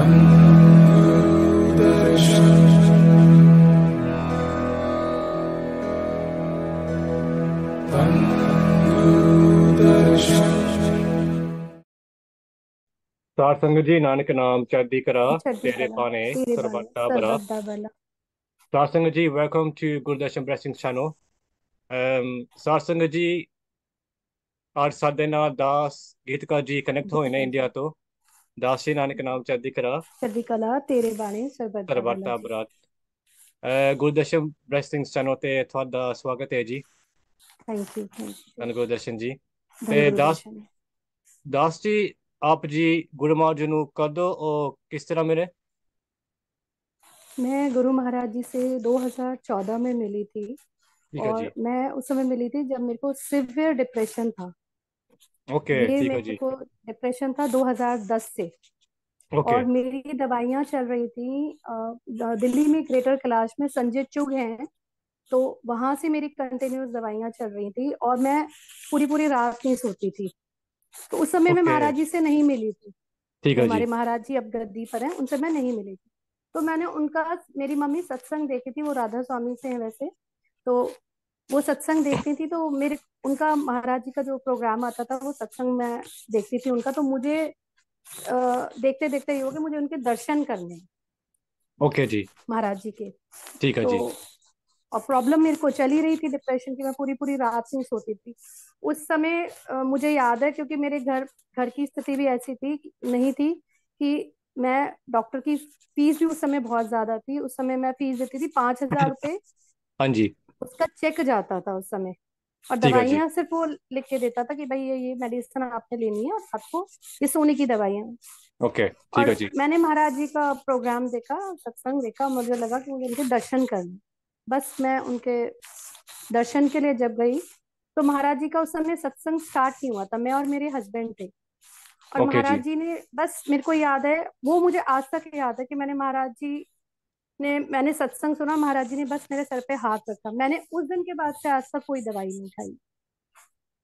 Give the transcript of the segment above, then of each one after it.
सार संगत जी नानक नाम चढ़ती करा चढ़ती तेरे कला पाने तेरे बाने सरबत्ता बरा। ਸਰਬੱਤਾ ਭਲਾ। सार संगत जी welcome to Gurdarshan blessing channel. सार संगत जी आज साडे नाल दास गीतकार जी कनेक्ट होए ने ਗੀਤਕਾਰ इंडिया ਜੀ तो। दास जी नानक नाम चढ़ती करा ਚੜ੍ਹਦੀ ਕਲਾ ਤੇਰੇ ਬਾਣੇ ਸਰਬੱਤਾ ਭਲਾ सरबत्ता ਜੀ। बरा। गुरदर्शन ब्लेसिंग चैनल ते थोड़ा स्वागत है जी। थैंक यू धन गुरदर्शन जी। धन ते गुरु दास दर्शन। दास जी आप जी गुरु महाराज जी ਨੂੰ कदों और किस तरह मिले? मैं गुरु महाराज जी से 2014 में मिली थी। ठीक है जी। और मैं उस समय मिली थी जब मेरे को सिवियर डिप्रेशन था। ओके ये ठीक है मेरे जी। को डिप्रेशन था 2010 से। ओके और मेरी दवाइयाँ चल रही थी दिल्ली में ग्रेटर कैलाश में संजय चुग हैं, तो वहां से मेरी कंटिन्यूस दवाइयाँ चल रही थी और मैं पूरी पूरी रात नहीं सोती थी। तो उस समय मैं ओके महाराज जी से नहीं मिली थी। ठीक जो है हमारे जी। महाराज जी अब गद्दी पर हैं उनसे मैं नहीं मिली थी। तो मैंने उनका, मेरी मम्मी सत्संग देखी थी, वो राधा स्वामी से हैं वैसे। तो वो सत्संग देखती थी, तो मेरे उनका महाराज जी का जो प्रोग्राम आता था वो सत्संग मैं देखती थी उनका। तो मुझे देखते देखते ये हो कि मुझे उनके दर्शन करने हैं, ओके जी महाराज जी के। ठीक है तो जी। और प्रॉब्लम मेरे को चल ही रही थी डिप्रेशन की, मैं पूरी पूरी रात नहीं सोती थी उस समय। मुझे याद है क्योंकि मेरे घर घर की स्थिति भी ऐसी थी नहीं थी कि मैं डॉक्टर की फीस भी उस समय बहुत ज्यादा थी। उस समय मैं फीस देती थी 5,000 रुपये, हाँ जी उसका चेक जाता था उस समय। और ठीक है जी। दवाइयां सिर्फ वो लिख के देता था कि भाई ये मेडिसिन आपने लेनी है और आपको ये सोने की दवाइयां। ओके ठीक और है जी। मैंने महाराज जी का प्रोग्राम देखा, सत्संग देखा, मुझे लगा कि मुझे उनके दर्शन करने। बस मैं उनके दर्शन के लिए जब गई, तो महाराज जी का उस समय सत्संग स्टार्ट नहीं हुआ था, मैं और मेरे हस्बैंड थे। और ओके जी। महाराज जी ने, बस मेरे को याद है, वो मुझे आज तक याद है कि मैंने सत्संग सुना, महाराज जी ने बस मेरे सर पे हाथ रखा। मैंने उस दिन के बाद से आज तक कोई दवाई नहीं खाई।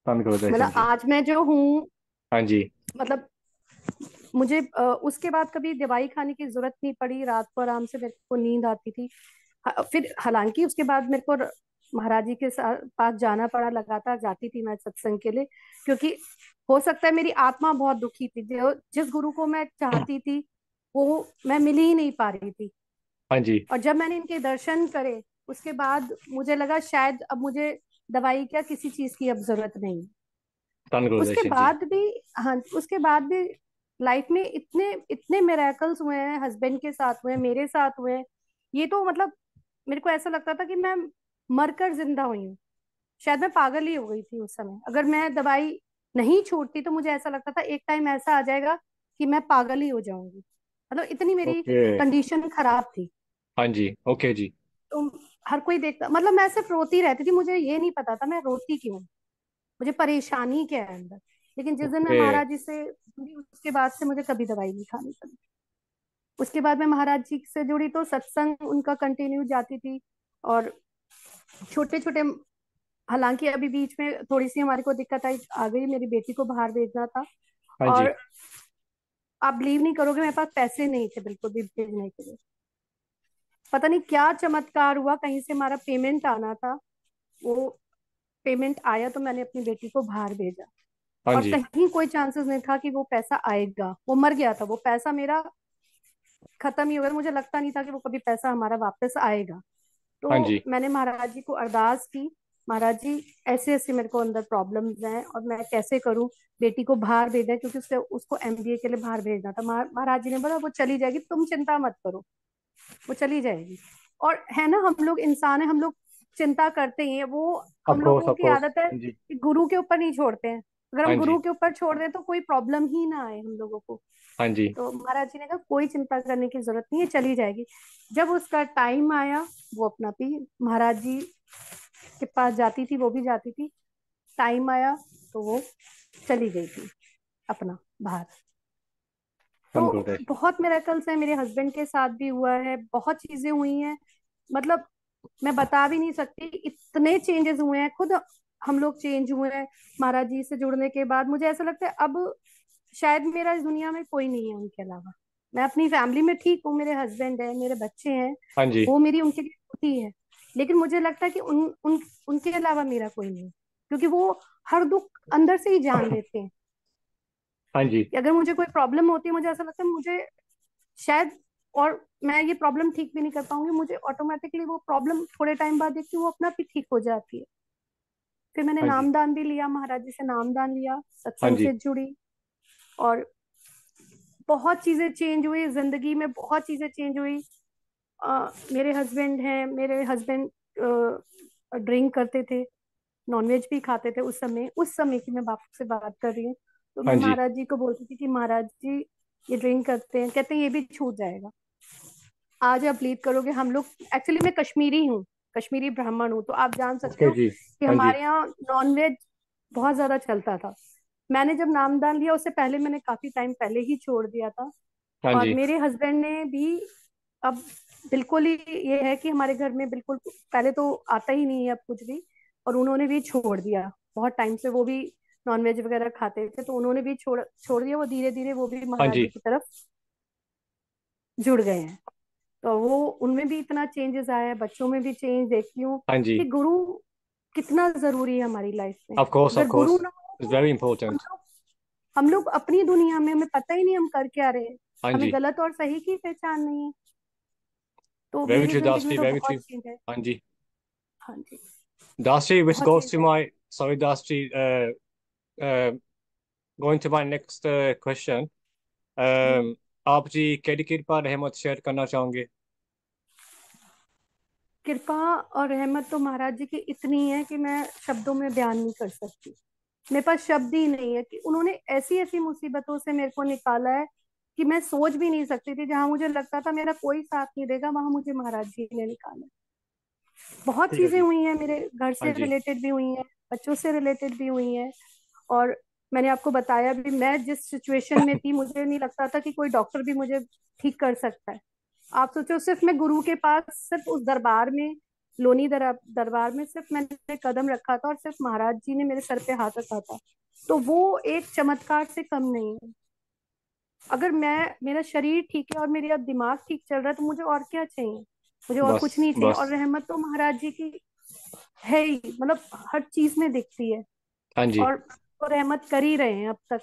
धन गुरदर्शन मतलब जी। आज मैं जो हूँ, हाँ जी। मतलब मुझे उसके बाद कभी दवाई खाने की जरूरत नहीं पड़ी। रात को आराम से मेरे को नींद आती थी। फिर हालांकि उसके बाद मेरे को महाराज जी के पास जाना पड़ा, लगातार जाती थी मैं सत्संग के लिए, क्योंकि हो सकता है मेरी आत्मा बहुत दुखी थी। जो जिस गुरु को मैं चाहती थी वो मैं मिल ही नहीं पा रही थी। हाँ जी। और जब मैंने इनके दर्शन करे उसके बाद मुझे लगा शायद अब मुझे दवाई क्या किसी चीज की अब जरूरत नहीं। धन उसके गुरदर्शन जी। बाद भी, हाँ, उसके बाद भी लाइफ में इतने इतने मिरेकल्स हुए हैं, हस्बैंड के साथ हुए हैं, मेरे साथ हुए हैं। ये तो मतलब मेरे को ऐसा लगता था कि मैं मरकर जिंदा हुई हूँ। शायद मैं पागल ही हो गई थी उस समय। अगर मैं दवाई नहीं छोड़ती तो मुझे ऐसा लगता था एक टाइम ऐसा आ जाएगा कि मैं पागल ही हो जाऊंगी। मतलब इतनी मेरी ओके कंडीशन खराब थी। हाँ जी। ओके जी। तो हर कोई देखता, मतलब मैं सिर्फ रोती रहती थी, मुझे ये नहीं पता था मैं रोती क्यों, मुझे परेशानी क्या है अंदर। लेकिन जिस दिन मैं ओके महाराज जी से जुड़ी उसके बाद से मुझे कभी दवाई नहीं खानी पड़ी। उसके बाद मैं महाराज जी से जुड़ी तो सत्संग उनका कंटिन्यू जाती थी। और छोटे छोटे, हालांकि अभी बीच में थोड़ी सी हमारे को दिक्कत आई आ गई, मेरी बेटी को बाहर भेजना था। हाँ जी। और आप बिलीव नहीं करोगे, मेरे पास पैसे नहीं थे बिल्कुल भी भेजने के लिए। पता नहीं क्या चमत्कार हुआ, कहीं से हमारा पेमेंट आना था, वो पेमेंट आया तो मैंने अपनी बेटी को बाहर भेजा। हाँ और जी। कहीं कोई चांसेस नहीं था कि वो पैसा आएगा, वो मर गया था, वो पैसा मेरा खत्म ही हो गया। मुझे लगता नहीं था कि वो कभी पैसा हमारा वापस आएगा। हाँ तो जी। मैंने महाराज जी को अरदास की, महाराज जी ऐसे ऐसे मेरे को अंदर प्रॉब्लम्स हैं और मैं कैसे करूं, बेटी को बाहर भेजना है, क्योंकि उससे उसको एमबीए के लिए बाहर भेजना था। महाराज जी ने बोला वो चली जाएगी, तुम चिंता मत करो, वो चली जाएगी। और है ना, हम लोग इंसान है, हम लोग चिंता करते ही हैं। वो हम लोगों ऑफ की कोर्स आदत है हाँ जी। कि गुरु के ऊपर नहीं छोड़ते हैं। अगर हम हाँ जी। गुरु के ऊपर छोड़ दें तो कोई प्रॉब्लम ही ना आए हम लोगों को। हाँ जी। तो महाराज जी ने कहा कोई चिंता करने की जरूरत नहीं है, चली जाएगी। जब उसका टाइम आया, वो अपना भी महाराज जी के पास जाती थी, वो भी जाती थी। टाइम आया तो वो चली गई थी अपना बाहर। धन तो गुरदर्शन। बहुत मिरेकल्स हैं, मेरे हस्बैंड के साथ भी हुआ है, बहुत चीजें हुई हैं। मतलब मैं बता भी नहीं सकती, इतने चेंजेस हुए हैं, खुद हम लोग चेंज हुए हैं महाराज जी से जुड़ने के बाद। मुझे ऐसा लगता है अब शायद मेरा इस दुनिया में कोई नहीं है उनके अलावा। मैं अपनी फैमिली में ठीक हूँ, मेरे हस्बैंड है, मेरे बच्चे हैं, हाँ जी। वो मेरी उनके लिए होती है। लेकिन मुझे लगता है कि उनके अलावा मेरा कोई नहीं, क्योंकि वो हर दुख अंदर से ही जान लेते हैं। हाँ जी। कि अगर मुझे कोई प्रॉब्लम होती है, मुझे ऐसा लगता है मुझे शायद, और मैं ये प्रॉब्लम ठीक भी नहीं कर पाऊंगी, मुझे ऑटोमेटिकली वो प्रॉब्लम थोड़े टाइम बाद देखती हूँ वो अपना भी ठीक हो जाती है। फिर मैंने हाँ जी। नामदान भी लिया, महाराज जी से नामदान लिया, हाँ सत्संग जी। से जुड़ी, और बहुत चीजें चेंज हुई जिंदगी में, बहुत चीजें चेंज हुई। मेरे हस्बैंड हैं, मेरे हस्बैंड ड्रिंक करते थे, नॉनवेज भी खाते थे उस समय की मैं बाप से बात कर रही हूँ। तो हाँ मैं जी। महाराज जी को बोलती थी कि महाराज जी ये ड्रिंक करते हैं, कहते हैं ये भी छूट जाएगा, आज आप लीड करोगे। हम लोग, एक्चुअली मैं कश्मीरी हूँ, कश्मीरी ब्राह्मण हूँ, तो आप जान सकते ओके हो जी। कि हाँ जी। हमारे यहाँ नॉनवेज बहुत ज्यादा चलता था। मैंने जब नामदान लिया उससे पहले मैंने काफी टाइम पहले ही छोड़ दिया था। हाँ और जी। मेरे हस्बैंड ने भी अब बिल्कुल ही, ये है कि हमारे घर में बिल्कुल पहले तो आता ही नहीं है अब कुछ भी, और उन्होंने भी छोड़ दिया। बहुत टाइम से वो भी नॉनवेज वगैरह खाते थे, तो उन्होंने भी छोड़ छोड़ दिया। वो धीरे धीरे वो भी हाँ महाराज जी। जी की तरफ जुड़ गए हैं। तो वो उनमें भी इतना चेंजेस आया है, बच्चों में भी चेंज देखती हूँ हाँ जी। कि गुरु कितना जरूरी है हमारी लाइफ में। ऑफ अगर गुरु कोर्स, ना हो इट्स तो वेरी हम इंपॉर्टेंट। लोग हम लोग अपनी दुनिया में, हमें पता ही नहीं हम कर क्या रहे हैं, हाँ हमें जी। गलत और सही की पहचान नहीं है। तो वेरी मेरी ट्रू जिंदगी दास में जी, तो वेरी ट्रू। बहुत चेंज है। हाँ जी। हाँ जी, दास जी, which बहुत goes चेंज to है। my, sorry Das ji, uh, going to my next question. जी, आप जी केडी कृपा रहमत शेयर करना चाहोगे? कृपा और रहमत तो महाराज जी की इतनी है कि मैं शब्दों में बयान नहीं कर सकती। मेरे पास शब्द ही नहीं है कि उन्होंने ऐसी ऐसी मुसीबतों से मेरे को निकाला है कि मैं सोच भी नहीं सकती थी। जहां मुझे लगता था मेरा कोई साथ नहीं देगा, वहां मुझे महाराज जी ने निकाला। बहुत ठीक है चीजें जी। हुई हैं, मेरे घर हाँ से जी। रिलेटेड भी हुई हैं, बच्चों से रिलेटेड भी हुई हैं। और मैंने आपको बताया भी, मैं जिस सिचुएशन में थी मुझे नहीं लगता था कि कोई डॉक्टर भी मुझे ठीक कर सकता है। आप सोचो, सिर्फ मैं गुरु के पास, सिर्फ उस दरबार में, लोनी दरबार में सिर्फ मैंने कदम रखा था और सिर्फ महाराज जी ने मेरे सर पे हाथ रखा था, तो वो एक चमत्कार से कम नहीं है। अगर मैं, मेरा शरीर ठीक है और मेरा दिमाग ठीक चल रहा है तो मुझे और क्या चाहिए, मुझे और कुछ बस नहीं चाहिए। और बस। रहमत तो महाराज जी की है ही, मतलब हर चीज में दिखती है। हाँ जी। और वो रहमत कर ही रहे हैं अब तक।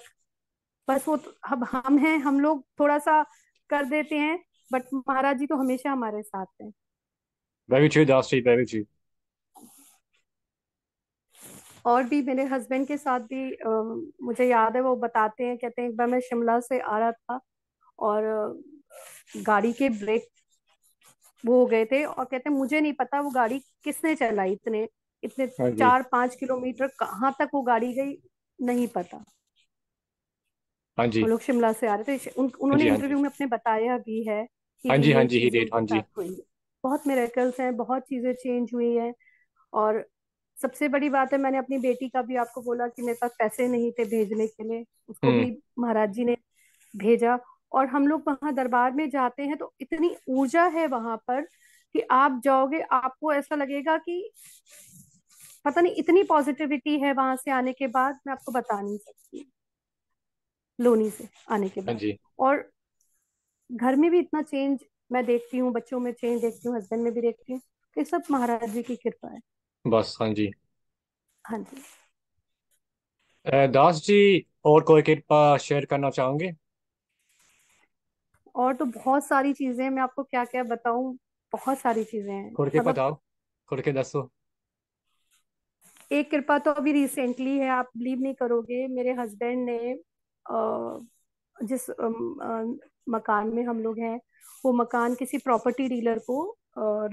बस वो अब हम हैं, हम लोग थोड़ा सा कर देते हैं, बट महाराज जी तो हमेशा हमारे साथ हैं। Very true Das ji, very true. और भी मेरे हस्बैंड के साथ भी मुझे याद है, वो बताते हैं, कहते हैं एक बार मैं शिमला से आ रहा था और गाड़ी के ब्रेक वो हो गए थे, और कहते हैं मुझे नहीं पता वो गाड़ी किसने चलाई, इतने इतने हाँ जी। 4-5 किलोमीटर कहाँ तक वो गाड़ी गई, नहीं पता। हाँ जी। हम लोग शिमला से आ रहे थे, हाँ उन्होंने जी। हाँ जी। इंटरव्यू में अपने बताया भी है कि हाँ जी। हाँ ये जी, ही चीजें डिड। उनके हाँ साथ जी। हुई है। बहुत मिरेकल्स हैं, बहुत चीजें चेंज हुई हैं। और सबसे बड़ी बात है, मैंने अपनी बेटी का भी आपको बोला कि मेरे पास पैसे नहीं थे भेजने के लिए, उसको हम्म। भी महाराज जी ने भेजा। और हम लोग वहां दरबार में जाते हैं तो इतनी ऊर्जा है वहां पर कि आप जाओगे, आपको ऐसा लगेगा कि पता नहीं, इतनी पॉजिटिविटी है वहां से आने के बाद, मैं आपको बता नहीं सकती, लोनी से आने के हाँ बाद। जी। और घर में भी इतना चेंज मैं देखती हूँ, बच्चों में चेंज देखती हूँ, हस्बैंड में भी देखती हूँ, ये सब महाराज जी की कृपा है। बस। हाँ जी। हाँ जी। दास जी, और कोई कृपा शेयर करना चाहोगे? और तो बहुत सारी चीजें हैं, मैं आपको क्या क्या बताऊं, बहुत सारी चीजें हैं। खुल के मतलब बताओ, खुल के दसो। एक कृपा तो अभी रिसेंटली है, आप बिलीव नहीं करोगे, मेरे हस्बैंड ने जिस मकान में हम लोग हैं, वो मकान किसी प्रॉपर्टी डीलर को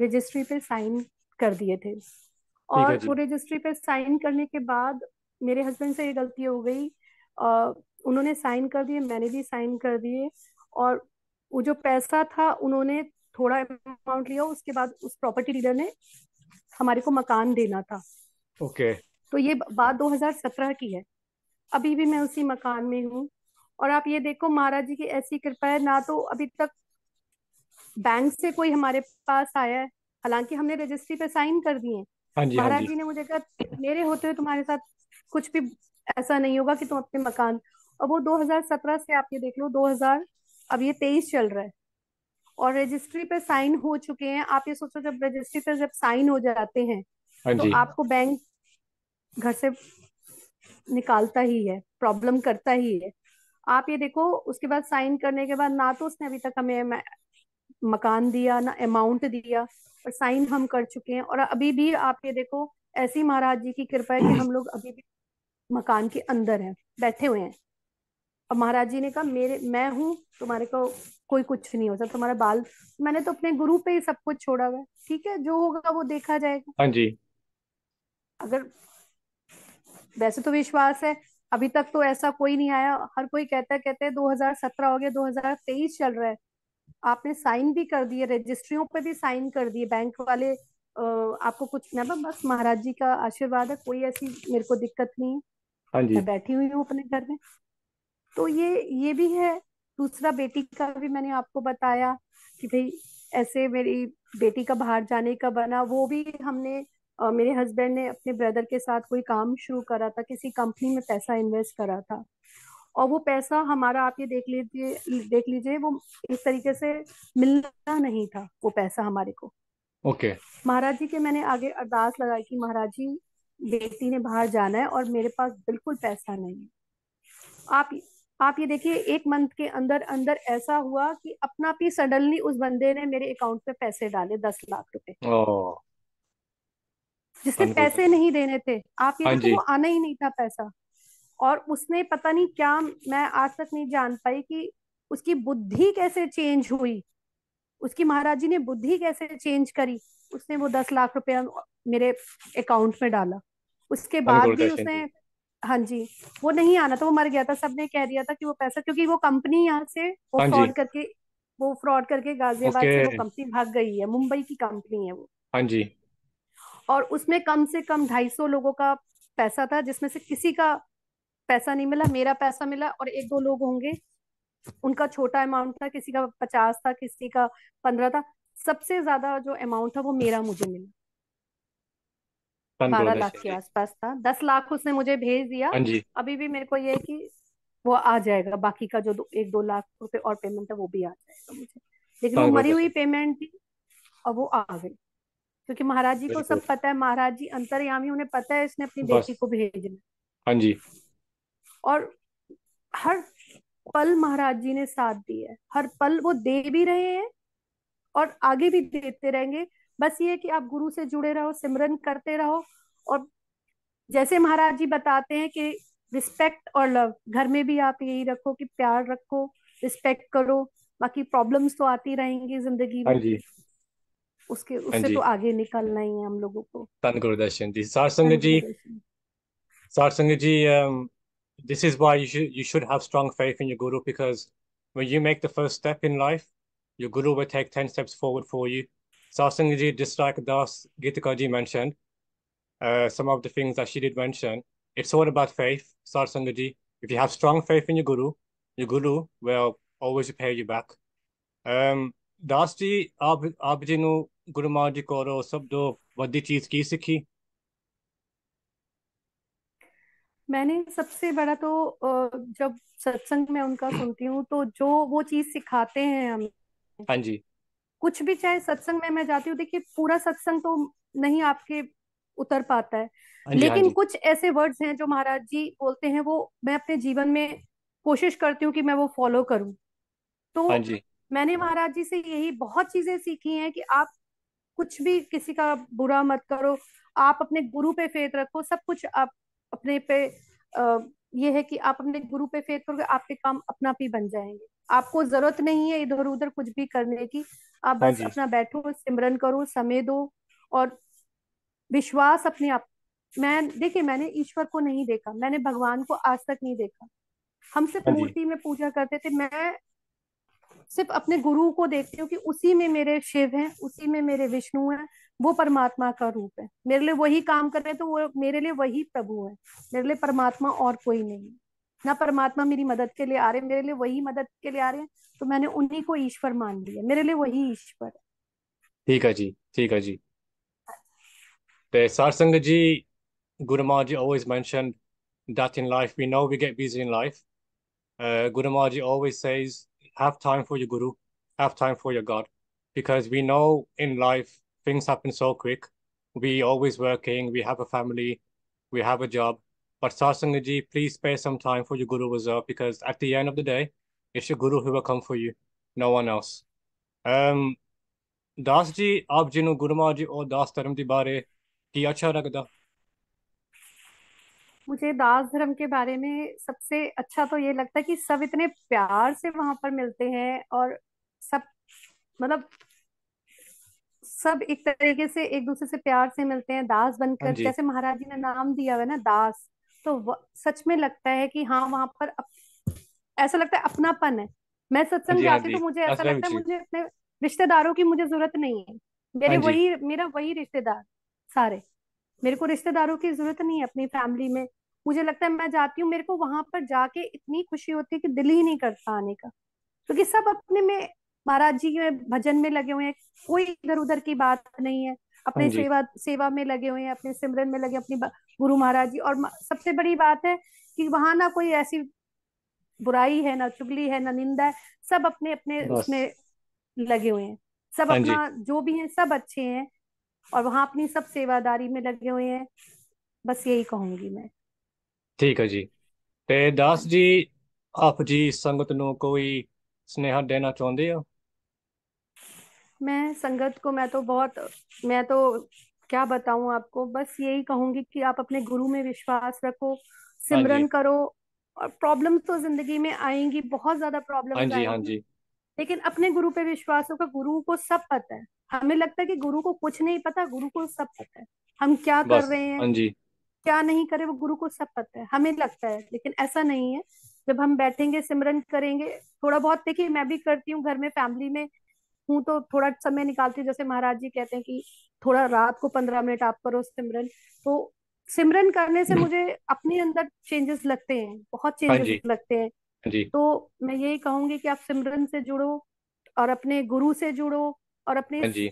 रजिस्ट्री पे साइन कर दिए थे। ठीक है और वो जी। रजिस्ट्री पे साइन करने के बाद मेरे हस्बैंड से ये गलती हो गई, अ, उन्होंने साइन कर दिए, मैंने भी साइन कर दिए, और वो जो पैसा था उन्होंने थोड़ा अमाउंट लिया, उसके बाद उस प्रॉपर्टी डीलर ने हमारे को मकान देना था। ओके। तो ये बात 2017 की है, अभी भी मैं उसी मकान में हूँ। और आप ये देखो, महाराज जी की ऐसी कृपा है, ना तो अभी तक बैंक से कोई हमारे पास आया है, हालांकि हमने रजिस्ट्री पे साइन कर दिए हैं। हाँ जी। हाँ महाराज जी। जी ने मुझे कहा मेरे होते हुए तुम्हारे साथ कुछ भी ऐसा नहीं होगा कि तुम अपने मकान, और वो 2017 से आप ये देख लो, 2000 अब ये 23 चल रहा है और रजिस्ट्री पे साइन हो चुके हैं। आप ये सोचो, जब रजिस्ट्री पे जब साइन हो जाते हैं हाँ तो जी। आपको बैंक घर से निकालता ही है, प्रॉब्लम करता ही है। आप ये देखो, उसके बाद साइन करने के बाद ना तो उसने अभी तक हमें मकान दिया, ना अमाउंट दिया, और साइन हम कर चुके हैं। और अभी भी आप ये देखो, ऐसी महाराज जी की कृपा है कि हम लोग अभी भी मकान के अंदर हैं, बैठे हुए हैं। और महाराज जी ने कहा, मेरे मैं हूं, तुम्हारे को कोई कुछ नहीं हो सकता, तुम्हारा बाल। मैंने तो अपने गुरु पे ही सब कुछ छोड़ा हुआ है। ठीक है, जो होगा वो देखा जाएगा। हाँ जी। अगर वैसे तो विश्वास है, अभी तक तो ऐसा कोई नहीं आया। हर कोई कहते हैं 2017 हो गया, 2023 चल रहा है। आपने साइन भी कर दिए, रजिस्ट्रियों पे भी साइन कर दिए, बैंक वाले आपको कुछ ना, बस महाराज जी का आशीर्वाद है, कोई ऐसी मेरे को दिक्कत नहीं है। हाँ जी। मैं बैठी हुई हूँ अपने घर में। तो ये भी है। दूसरा, बेटी का भी मैंने आपको बताया कि भाई ऐसे मेरी बेटी का बाहर जाने का बना। वो भी हमने मेरे हस्बैंड ने अपने ब्रदर के साथ कोई काम शुरू करा था, किसी कंपनी में पैसा इन्वेस्ट करा था, और वो पैसा हमारा, आप ये देख लीजिए वो एक तरीके से मिलना नहीं था वो पैसा हमारे को। ओके। महाराज जी के मैंने आगे अरदास लगाई कि महाराज जी, बेटी ने बाहर जाना है और मेरे पास बिल्कुल पैसा नहीं है। आप आप ये देखिए, एक मंथ के अंदर अंदर ऐसा हुआ कि अपना आप ही सडनली उस बंदे ने मेरे अकाउंट पे पैसे डाले, 10 लाख रुपए, ओ। जिसने धन पैसे गुरुदर्शन। नहीं देने थे। आप ये हाँ देखो, जी। वो आना ही नहीं था पैसा। और उसने पता नहीं क्या, मैं आज तक नहीं जान पाई कि उसकी बुद्धि कैसे चेंज हुई, उसकी महाराज जी ने बुद्धि कैसे चेंज करी। उसने वो 10 लाख रुपया मेरे अकाउंट में डाला। उसके धन बाद भी गुरुदर्शन उसने, जी। हाँ जी, वो नहीं आना था, वो मर गया था। सबने कह दिया था कि वो पैसा, क्योंकि वो कंपनी यहाँ से हाँ जी। वो फ्रॉड करके गाजियाबाद ओके। से वो कंपनी भाग गई है। मुंबई की कंपनी है वो। हाँ जी। और उसमें कम से कम 250 लोगों का पैसा था, जिसमें से किसी का पैसा नहीं मिला। मेरा पैसा मिला, और एक दो लोग होंगे उनका छोटा अमाउंट था, किसी का 50 था, किसी का 15 था। सबसे ज्यादा जो अमाउंट था वो मेरा, मुझे मिला। धन 12 लाख गुरुदर्शन के जी। आसपास था। 10 लाख उसने मुझे भेज दिया। हाँ जी। अभी भी मेरे को ये है कि वो आ जाएगा, बाकी का जो 1-2 लाख रुपए और पेमेंट है वो भी आ जाएगा मुझे। लेकिन वो धन मरी हुई गुरुदर्शन। पेमेंट थी, और वो आ गई। क्योंकि महाराज जी को बिल्कुल। सब पता है, महाराज जी अंतर्यामी, उन्हें पता है इसने अपनी बेटी बस। को भेजना। हाँ जी। और हर पल महाराज जी ने साथ दिया है, हर पल वो दे भी रहे हैं और आगे भी देते रहेंगे। बस ये है कि आप गुरु से जुड़े रहो, सिमरन करते रहो। और जैसे महाराज जी बताते हैं कि रिस्पेक्ट और लव, घर में भी आप यही रखो कि प्यार रखो, रिस्पेक्ट करो। बाकी प्रॉब्लम्स तो आती रहेंगी जिंदगी हाँ में, जी। उसके हाँ उससे तो जी। आगे निकलना ही है हम लोगों को। धन गुरुदर्शन जी। सारसंग जी। धन्यवाद। Satsanga ji, this is why you should have strong faith in your guru, because when you make the first step in life, your guru will take 10 steps forward for you. Satsanga ji, just like Das Gitika ji mentioned, some of the things that she did mention, it's all about faith, Satsanga ji. If you have strong faith in your guru will always repay you back. Das ji, आप जी नु गुरु महाराज जी को सब दो वड्डी चीज की सीखी। मैंने सबसे बड़ा तो जब सत्संग में उनका सुनती हूँ तो जो वो चीज सिखाते हैं हमें, हाँ जी। कुछ भी, चाहे सत्संग में मैं जाती हूँ, देखिए पूरा सत्संग तो नहीं आपके उतर पाता है, हाँ जी। हाँ लेकिन जी। कुछ ऐसे वर्ड्स हैं जो महाराज जी बोलते हैं, वो मैं अपने जीवन में कोशिश करती हूँ कि मैं वो फॉलो करूँ। हाँ तो जी। मैंने महाराज जी से यही बहुत चीजें सीखी हैं कि आप कुछ भी किसी का बुरा मत करो, आप अपने गुरु पे फेथ रखो। सब कुछ आप अपने पे, ये है कि आप अपने गुरु पे फेथ करोगे, आपके काम अपना आप ही बन जाएंगे। आपको जरूरत नहीं है इधर उधर कुछ भी करने की। आप हाँ बस जी। अपना बैठो, सिमरन करो, समय दो, और विश्वास अपने आप। मैं देखिए, मैंने ईश्वर को नहीं देखा, मैंने भगवान को आज तक नहीं देखा। हम सिर्फ हाँ जी। मूर्ति में पूजा करते थे। मैं सिर्फ अपने गुरु को देखती हूँ कि उसी में मेरे शिव हैं, उसी में मेरे विष्णु हैं। वो परमात्मा का रूप है, मेरे लिए वही काम कर रहे हैं, तो वो मेरे लिए वही प्रभु है। मेरे लिए परमात्मा और कोई नहीं है। ना परमात्मा मेरी मदद के लिए आ रहे हैं, मेरे लिए वही मदद के लिए आ रहे हैं। तो मैंने उन्हीं को ईश्वर मान लिया, मेरे लिए वही ईश्वर है। ठीक है जी। ठीक है जी। The Sarsangaji, Guru Maharaj always mentioned that in life, we know we get busy in life. Guru Maharaj always says have time for your guru, have time for your God, because we know in life things happen so quick. We always working, we have a family, we have a job. But Satsang ji, please spare some time for your guru as well, because at the end of the day, it's your guru who will come for you, no one else. Um, Das ji आप जिन्हों गुरु महाराज जी और दास धर्म के बारे की अच्छा लगता? मुझे दास धर्म के बारे में सबसे अच्छा तो ये लगता है कि सब इतने प्यार से वहां पर मिलते हैं, और सब मतलब सब एक तरीके से एक दूसरे से प्यार से मिलते हैं दास हाँ बनकर, जी। जैसे महाराज जी ने नाम दिया हुआ है ना दास। तो सच में लगता है कि हाँ वहां पर ऐसा लगता है अपनापन है। मैं हाँ सत्संग जी। हाँ जाती जी। तो मुझे दैट्स ऐसा वेरी लगता है ट्रू। मुझे अपने रिश्तेदारों की मुझे जरूरत नहीं है। हाँ जी। मेरा वही रिश्तेदार सारे। मेरे को रिश्तेदारों की जरूरत नहीं है अपनी फैमिली में। मुझे लगता है मैं जाती हूँ, मेरे को वहां पर जाके इतनी खुशी होती है कि दिल ही नहीं करता आने का, क्योंकि सब अपने में महाराज जी के भजन में लगे हुए हैं। कोई इधर उधर की बात नहीं है। हाँ अपने जी। सेवा सेवा में लगे हुए हैं, अपने सिमरन में लगे, अपनी गुरु महाराज जी। और सबसे बड़ी बात है कि वहां ना कोई ऐसी बुराई है, ना चुगली है, ना निंदा है। सब अपने अपने बस। उसमें लगे हुए हैं। सब हाँ जी। अपना जो भी है सब अच्छे हैं, और वहां अपनी सब सेवादारी में लगे हुए हैं। बस यही कहूंगी मैं। ठीक है जी। ते हाँ दास जी जी। आप जी संगत नु कोई स्नेहा देना चाਹੁੰਦੇ हो? मैं संगत को मैं तो क्या बताऊं आपको, बस यही कहूंगी कि आप अपने गुरु में विश्वास रखो, हाँ जी। सिमरन करो। और प्रॉब्लम्स तो जिंदगी में आएंगी, बहुत ज्यादा हाँ प्रॉब्लम्स जी। हाँ आएंगी, जी। लेकिन अपने गुरु पे विश्वास होगा। गुरु को सब पता है। हमें लगता है कि गुरु को कुछ नहीं पता, गुरु को सब पता है। हम क्या कर बस। रहे हैं, हाँ जी। क्या नहीं करे, वो गुरु को सब पता है। हमें लगता है, लेकिन ऐसा नहीं है। जब हम बैठेंगे सिमरन करेंगे, थोड़ा बहुत देखिए मैं भी करती हूँ घर में, फैमिली में हूँ तो थोड़ा समय निकालती हूँ। जैसे महाराज जी कहते हैं कि थोड़ा रात को 15 मिनट आप करो सिमरन। तो सिमरन करने से मुझे अपने अंदर चेंजेस लगते हैं, बहुत हाँ चेंजेस जी। लगते हैं। हाँ जी। तो मैं यही कहूंगी कि आप सिमरन से जुड़ो, और अपने गुरु से जुड़ो, और अपने हाँ जी।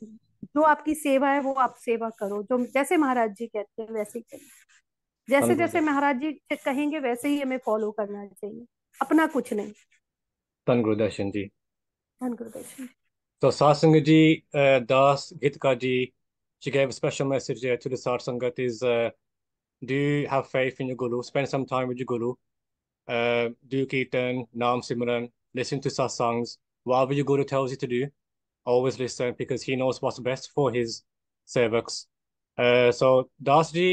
जो आपकी सेवा है वो आप सेवा करो, जो जैसे महाराज जी कहते हैं वैसे ही करो। जैसे धन जैसे गुरुदर्शन। महाराज जी कहेंगे वैसे ही हमें फॉलो करना चाहिए, अपना कुछ नहीं। धन गुरुदर्शन जी। धन गुरुदेव। So Satsang ji, Das Gitka ji, she gave a special message to the Satsangat is do have faith in your Guru, spend some time with your Guru, do Kirtan, Naam Simran, listen to Satsangs, whatever your Guru tells you to do, always listen because he knows what's best for his sevaks. So Das ji,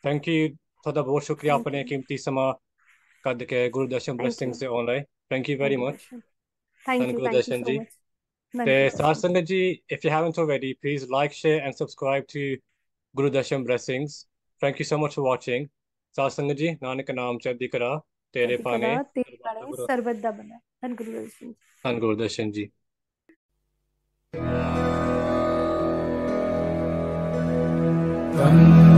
thank you, ਤੁਹਾਡਾ ਬਹੁਤ ਸ਼ੁਕਰੀਆ thank ਆਪਣੇ you. ਕੀਮਤੀ ਸਮਾਂ ਕੱਢ ਕੇ Gurdarshan thank blessings you. ਦੇ ਆਨਲਾइन thank you very धन much. गुरुदेव। ਧੰਨ थैंक यू ਗੁਰਦਰਸ਼ਨ सो ਜੀ। मच। धन गुरुदेव। Satsanga ji, if you haven't already, please like, share, and subscribe to Guru Darshan Blessings. Thank you so much for watching. Satsanga ji, Nanak Naam Chaddi Kara, Tere चढ़ती कला Pane, तेरे Darbata बाणे Guru, सर्वदा बना। धन गुरुदेव। and Guru Darshan ji. Tam